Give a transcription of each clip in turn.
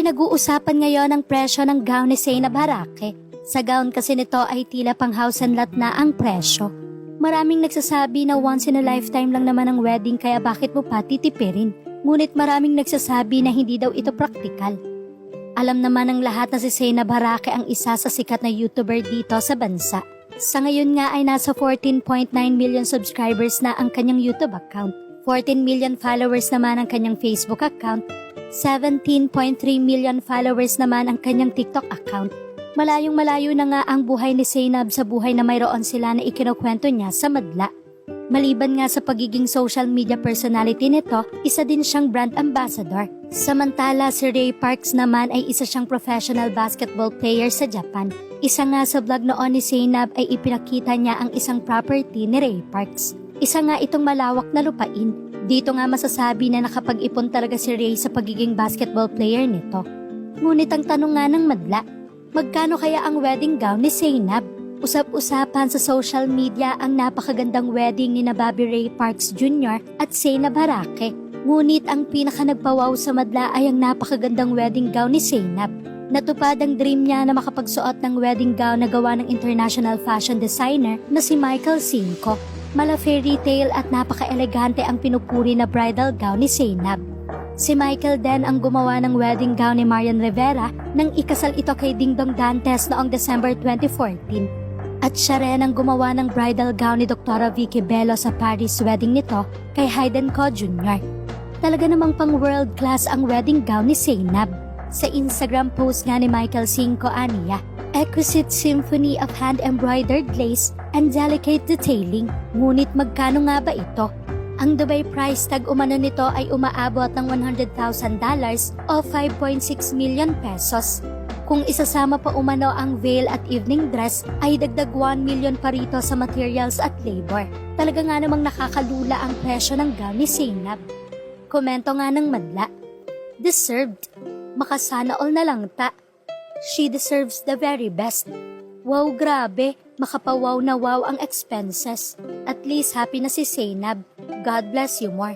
Pinag-uusapan ngayon ang presyo ng gown ni Zainab Harake. Sa gown kasi nito ay tila pang house and lot na ang presyo. Maraming nagsasabi na once in a lifetime lang naman ang wedding kaya bakit mo pa titipirin? Ngunit maraming nagsasabi na hindi daw ito praktikal. Alam naman ng lahat na si Zainab Harake ang isa sa sikat na YouTuber dito sa bansa. Sa ngayon nga ay nasa 14.9 million subscribers na ang kanyang YouTube account. 14 million followers naman ang kanyang Facebook account. 17.3 million followers naman ang kanyang TikTok account. Malayong malayo na nga ang buhay ni Zainab sa buhay na mayroon sila na ikinukwento niya sa madla. Maliban nga sa pagiging social media personality nito, isa din siyang brand ambassador. Samantala si Ray Parks naman ay isa siyang professional basketball player sa Japan. Isa nga sa vlog noon ni Zainab ay ipinakita niya ang isang property ni Ray Parks. Isa nga itong malawak na lupain. Dito nga masasabi na nakapag-ipon talaga si Ray sa pagiging basketball player nito. Ngunit ang tanong nga ng madla, magkano kaya ang wedding gown ni Zainab? Usap-usapan sa social media ang napakagandang wedding ni na Bobby Ray Parks Jr. at Zainab Harake. Ngunit ang pinaka nagpawaw sa madla ay ang napakagandang wedding gown ni Zainab. Natupad ang dream niya na makapagsuot ng wedding gown na gawa ng international fashion designer na si Michael Cinco. Mala fairy tale at napaka-elegante ang pinupuri na bridal gown ni Zainab. Si Michael din ang gumawa ng wedding gown ni Marian Rivera nang ikasal ito kay Dingdong Dantes noong December 2014. At siya rin ang gumawa ng bridal gown ni Dr. Vicky Bello sa Paris wedding nito kay Hayden Co Jr. Talaga namang pang world class ang wedding gown ni Zainab. Sa Instagram post nga ni Michael Cinco aniya, exquisite symphony of hand-embroidered lace and delicate detailing. Ngunit magkano nga ba ito? Ang Dubai price tag umano nito ay umaabot ng $100,000 o 5.6 million pesos. Kung isasama pa umano ang veil at evening dress ay dagdag 1 million pa rito sa materials at labor. Talaga nga namang nakakalula ang presyo ng gown ni Zainab. Komento nga ng madla, deserved. Makasana all na lang ta. She deserves the very best. Wow, grabe. Makapawaw na wow ang expenses. At least happy na si Zainab. God bless you more.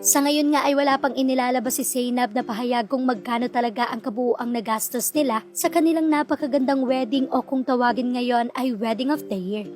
Sa ngayon nga ay wala pang inilalabas si Zainab na pahayag kung magkano talaga ang kabuuang nagastos nila sa kanilang napakagandang wedding o kung tawagin ngayon ay Wedding of the Year.